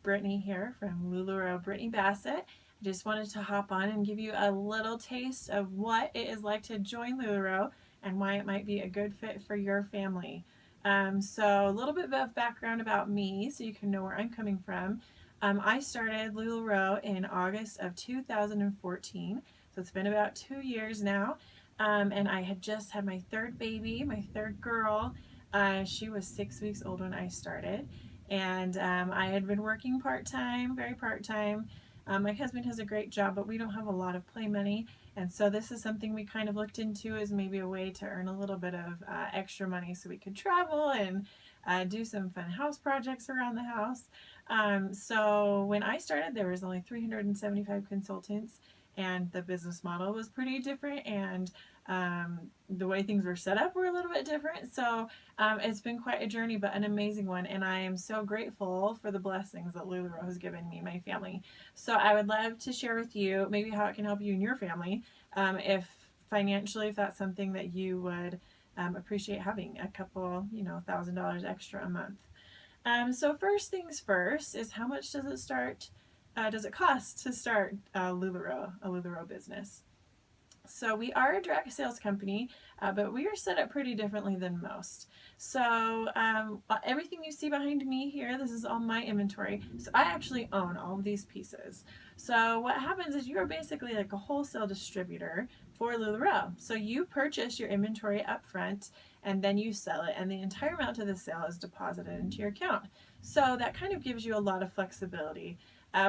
Brittany here from LuLaRoe, Britney Bassett. I just wanted to hop on and give you a little taste of what it is like to join LuLaRoe and why it might be a good fit for your family. So a little bit of background about me so you can know where I'm coming from. I started LuLaRoe in August of 2014, so it's been about 2 years now. And I had just had my third baby, my third girl. She was 6 weeks old when I started, and I had been working part-time, very part-time. My husband has a great job, but we don't have a lot of play money, and so this is something we kind of looked into as maybe a way to earn a little bit of extra money so we could travel and do some fun house projects around the house. So when I started, there was only 375 consultants, and the business model was pretty different, and the way things were set up were a little bit different. So it's been quite a journey, but an amazing one, and I am so grateful for the blessings that LuLaRoe has given me and my family. So I would love to share with you maybe how it can help you and your family, if financially, if that's something that you would appreciate having a couple, $1,000 extra a month. So first things first is, how much does it start? Does it cost to start LuLaRoe, a LuLaRoe business? So we are a direct sales company, but we are set up pretty differently than most. So everything you see behind me here, this is all my inventory. So I actually own all of these pieces. So what happens is you're basically like a wholesale distributor for LuLaRoe. So you purchase your inventory up front and then you sell it, and the entire amount of the sale is deposited into your account. So that kind of gives you a lot of flexibility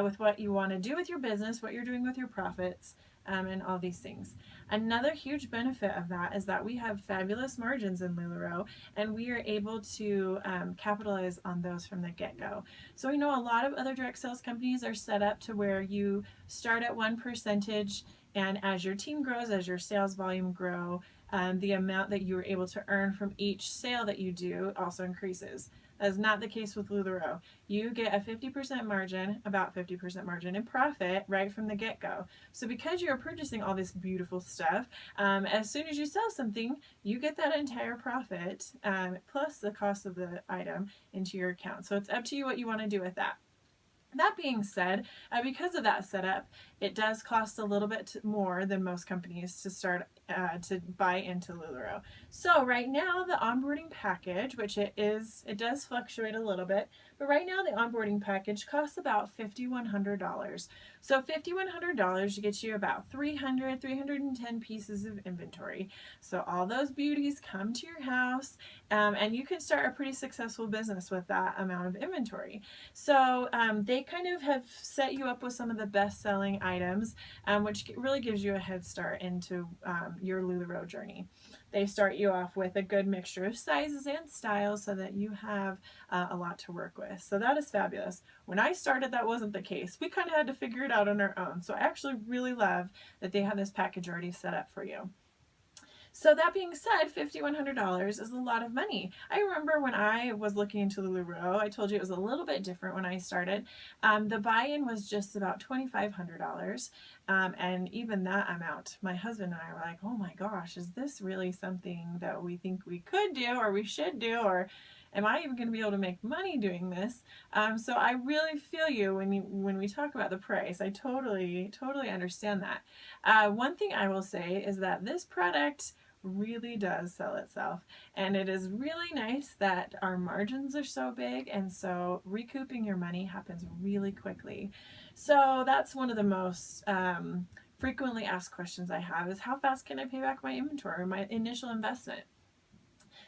with what you want to do with your business, what you're doing with your profits, and all these things. Another huge benefit of that is that we have fabulous margins in LuLaRoe, and we are able to capitalize on those from the get-go. So we know a lot of other direct sales companies are set up to where you start at one percentage, and as your team grows, as your sales volume grow, the amount that you are able to earn from each sale that you do also increases. That is not the case with LuLaRoe. You get a 50% margin, about 50% margin in profit right from the get-go. So because you're purchasing all this beautiful stuff, as soon as you sell something, you get that entire profit plus the cost of the item into your account. So it's up to you what you want to do with that. That being said, because of that setup, it does cost a little bit more than most companies to start to buy into LuLaRoe. So right now, the onboarding package, which it does fluctuate a little bit, but right now the onboarding package costs about $5,100. So $5,100 gets you about 310 pieces of inventory. So all those beauties come to your house, and you can start a pretty successful business with that amount of inventory. So they kind of have set you up with some of the best-selling items, which really gives you a head start into your LuLaRoe journey. They start you off with a good mixture of sizes and styles so that you have a lot to work with. So that is fabulous. When I started, that wasn't the case. We kind of had to figure it out on our own. So I actually really love that they have this package already set up for you. So that being said, $5,100 is a lot of money. I remember when I was looking into LuLaRoe, I told you it was a little bit different when I started. The buy-in was just about $2,500, and even that amount, my husband and I were like, oh my gosh, is this really something that we think we could do or we should do, or am I even going to be able to make money doing this? So I really feel you when we talk about the price. I totally understand that. One thing I will say is that this product really does sell itself, and it is really nice that our margins are so big, and so recouping your money happens really quickly. So that's one of the most frequently asked questions I have, is how fast can I pay back my inventory or my initial investment?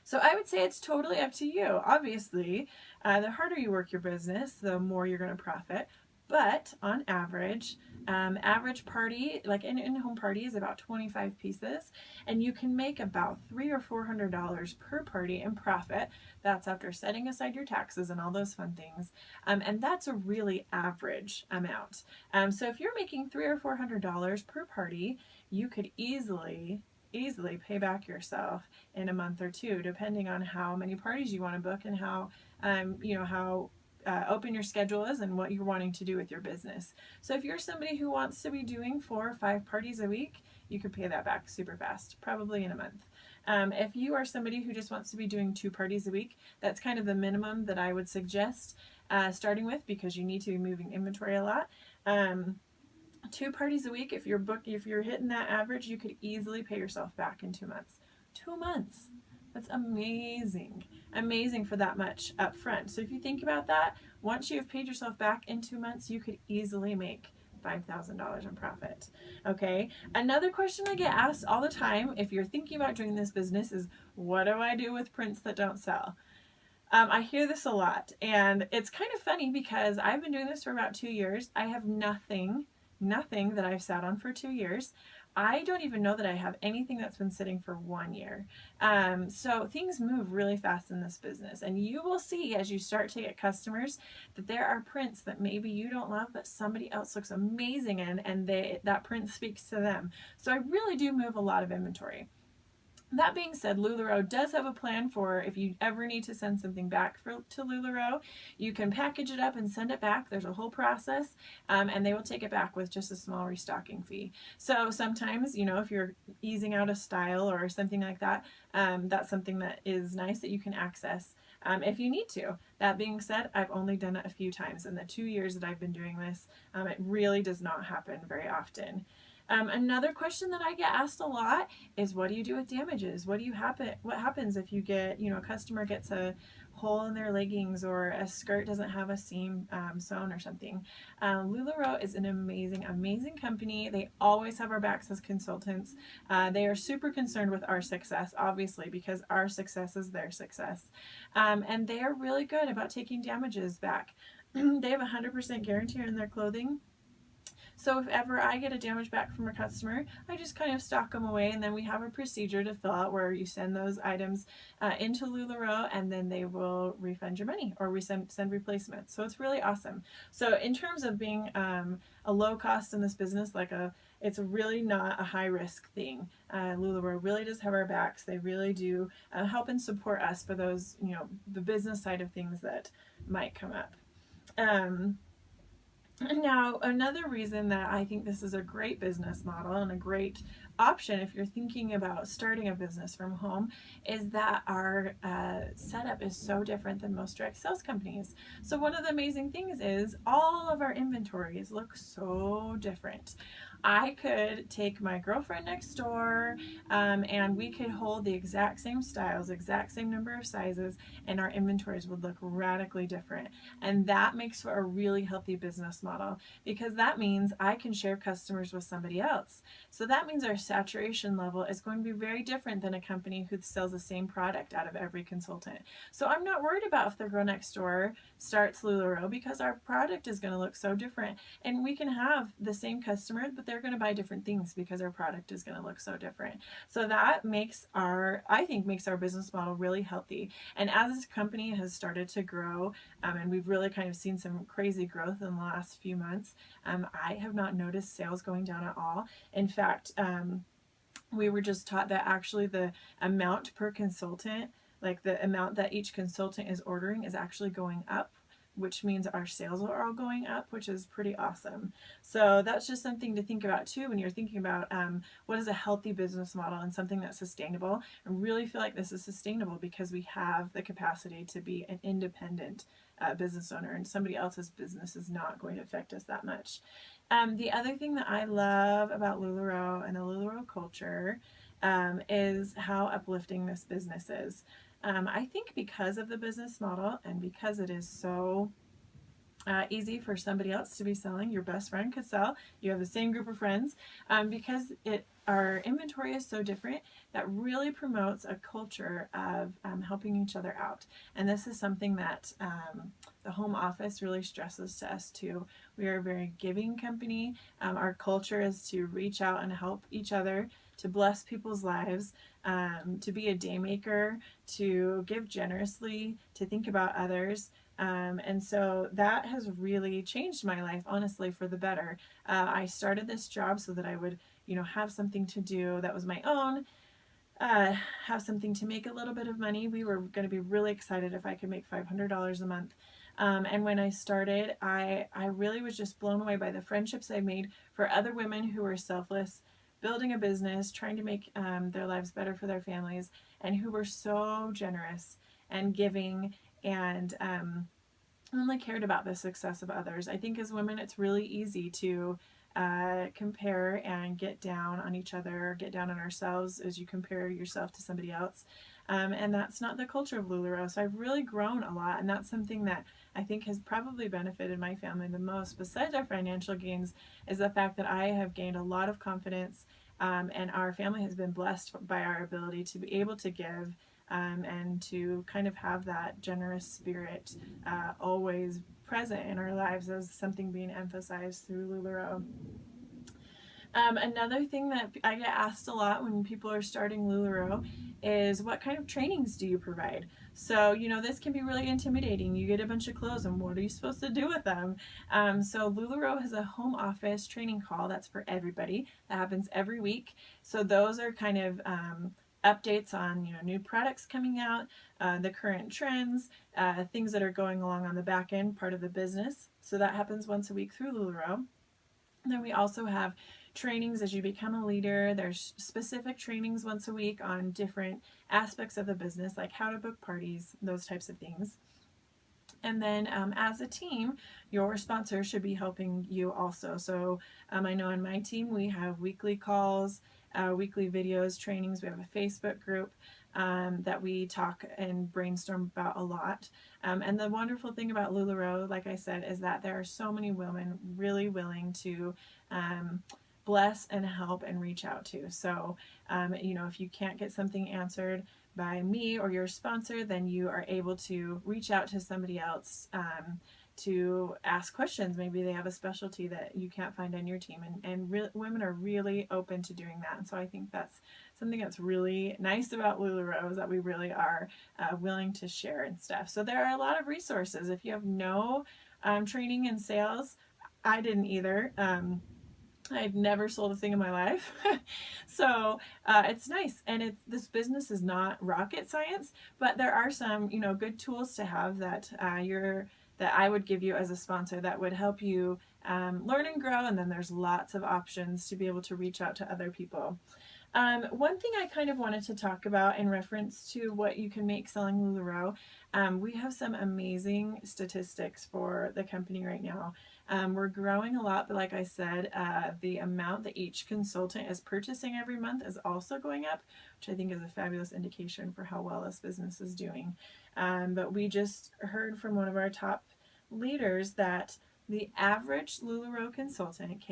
So I would say it's totally up to you. Obviously, the harder you work your business, the more you're going to profit. But on average, average party, like an in-home party, is about 25 pieces, and you can make about $300 or $400 per party in profit. That's after setting aside your taxes and all those fun things, and that's a really average amount. So if you're making $300 or $400 per party, you could easily pay back yourself in a month or two, depending on how many parties you want to book and how how open your schedule is and what you're wanting to do with your business. So if you're somebody who wants to be doing 4 or 5 parties a week, you could pay that back super fast, probably in a month. If you are somebody who just wants to be doing 2 parties a week, that's kind of the minimum that I would suggest starting with, because you need to be moving inventory a lot. 2 parties a week, if you're hitting that average, you could easily pay yourself back in 2 months. 2 months. That's amazing. Amazing for that much up front. So if you think about that, once you've paid yourself back in 2 months, you could easily make $5,000 in profit. Okay. Another question I get asked all the time if you're thinking about doing this business is, what do I do with prints that don't sell? I hear this a lot, and it's kind of funny because I've been doing this for about 2 years. I have nothing that I've sat on for 2 years. I don't even know that I have anything that's been sitting for 1 year. So things move really fast in this business, and you will see as you start to get customers that there are prints that maybe you don't love, but somebody else looks amazing in, and that print speaks to them. So I really do move a lot of inventory. That being said, LuLaRoe does have a plan for if you ever need to send something back to LuLaRoe, you can package it up and send it back. There's a whole process, and they will take it back with just a small restocking fee. So sometimes, if you're easing out a style or something like that, that's something that is nice that you can access if you need to. That being said, I've only done it a few times in the 2 years that I've been doing this. It really does not happen very often. Another question that I get asked a lot is, what do you do with damages? What happens if you get, a customer gets a hole in their leggings, or a skirt doesn't have a seam sewn or something? LuLaRoe is an amazing company. They always have our backs as consultants. They are super concerned with our success, obviously, because our success is their success. And they are really good about taking damages back. They have a 100% guarantee on their clothing. So if ever I get a damage back from a customer, I just kind of stock them away, and then we have a procedure to fill out where you send those items into LuLaRoe, and then they will refund your money, or we send replacements. So it's really awesome. So in terms of being a low cost in this business, it's really not a high risk thing. LuLaRoe really does have our backs. They really do help and support us for those, the business side of things that might come up. Now, another reason that I think this is a great business model and a great option if you're thinking about starting a business from home is that our setup is so different than most direct sales companies. So one of the amazing things is all of our inventories look so different. I could take my girlfriend next door and we could hold the exact same styles, exact same number of sizes, and our inventories would look radically different. And that makes for a really healthy business model, because that means I can share customers with somebody else. So that means our saturation level is going to be very different than a company who sells the same product out of every consultant. So I'm not worried about if the girl next door starts LuLaRoe, because our product is going to look so different. And we can have the same customers, but they're going to buy different things because our product is going to look so different. So that makes our business model really healthy. And as this company has started to grow, and we've really kind of seen some crazy growth in the last few months, I have not noticed sales going down at all. In fact, we were just taught that actually the amount per consultant, like the amount that each consultant is ordering, is actually going up, which means our sales are all going up, which is pretty awesome. So that's just something to think about too when you're thinking about what is a healthy business model and something that's sustainable. I really feel like this is sustainable because we have the capacity to be an independent business owner, and somebody else's business is not going to affect us that much. The other thing that I love about LuLaRoe and the LuLaRoe culture is how uplifting this business is. I think because of the business model, and because it is so easy for somebody else to be selling, your best friend could sell, you have the same group of friends, because our inventory is so different, that really promotes a culture of helping each other out. And this is something that the home office really stresses to us too. We are a very giving company. Our culture is to reach out and help each other, to bless people's lives, to be a day maker, to give generously, to think about others. And so that has really changed my life, honestly, for the better. I started this job so that I would, have something to do that was my own, have something to make a little bit of money. We were going to be really excited if I could make $500 a month. And when I started, I really was just blown away by the friendships I made for other women who were selfless building a business, trying to make their lives better for their families, and who were so generous and giving and only cared about the success of others. I think as women, it's really easy to compare and get down on each other, get down on ourselves as you compare yourself to somebody else. And that's not the culture of LuLaRoe. So I've really grown a lot, and that's something that I think has probably benefited my family the most, besides our financial gains, is the fact that I have gained a lot of confidence, and our family has been blessed by our ability to be able to give, and to kind of have that generous spirit always present in our lives as something being emphasized through LuLaRoe. Another thing that I get asked a lot when people are starting LuLaRoe is, what kind of trainings do you provide? So, this can be really intimidating. You get a bunch of clothes, and what are you supposed to do with them? So LuLaRoe has a home office training call that's for everybody. That happens every week. So those are kind of updates on new products coming out, the current trends, things that are going along on the back end part of the business. So that happens once a week through LuLaRoe. Then we also have trainings as you become a leader. There's specific trainings once a week on different aspects of the business, like how to book parties, those types of things. And then as a team, your sponsor should be helping you also. So I know on my team we have weekly calls, weekly videos, trainings. We have a Facebook group that we talk and brainstorm about a lot. And the wonderful thing about LuLaRoe, like I said, is that there are so many women really willing to bless and help and reach out to. So, if you can't get something answered by me or your sponsor, then you are able to reach out to somebody else to ask questions. Maybe they have a specialty that you can't find on your team, and women are really open to doing that. And so I think that's something that's really nice about LuLaRoe, is that we really are willing to share and stuff. So there are a lot of resources. If you have no training in sales, I didn't either. I'd never sold a thing in my life. So it's nice. And this business is not rocket science, but there are some, good tools to have that that I would give you as a sponsor that would help you learn and grow. And then there's lots of options to be able to reach out to other people. One thing I kind of wanted to talk about in reference to what you can make selling LuLaRoe, we have some amazing statistics for the company right now. We're growing a lot, but like I said, the amount that each consultant is purchasing every month is also going up, which I think is a fabulous indication for how well this business is doing. But we just heard from one of our top leaders that the average LuLaRoe consultant,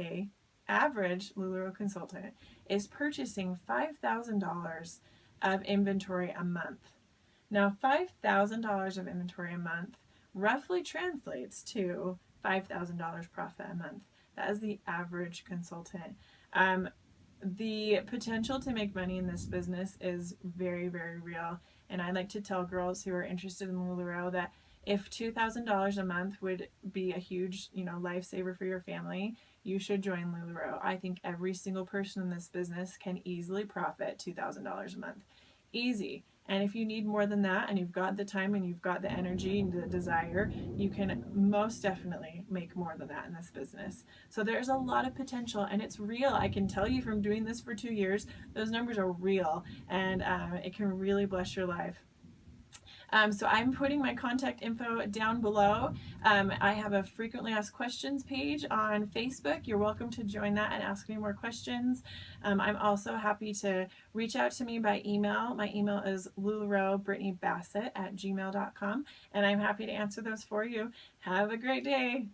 average LuLaRoe consultant is purchasing $5,000 of inventory a month. Now, $5,000 of inventory a month roughly translates to $5,000 profit a month. That is the average consultant. The potential to make money in this business is very, very real. And I like to tell girls who are interested in LuLaRoe that if $2,000 a month would be a huge, lifesaver for your family, you should join LuLaRoe. I think every single person in this business can easily profit $2,000 a month. Easy. And if you need more than that, and you've got the time and you've got the energy and the desire, you can most definitely make more than that in this business. So there's a lot of potential, and it's real. I can tell you from doing this for 2 years, those numbers are real, and it can really bless your life. So I'm putting my contact info down below. I have a frequently asked questions page on Facebook. You're welcome to join that and ask me more questions. I'm also happy to reach out to me by email. My email is LuLaRoe@gmail.com, and I'm happy to answer those for you. Have a great day.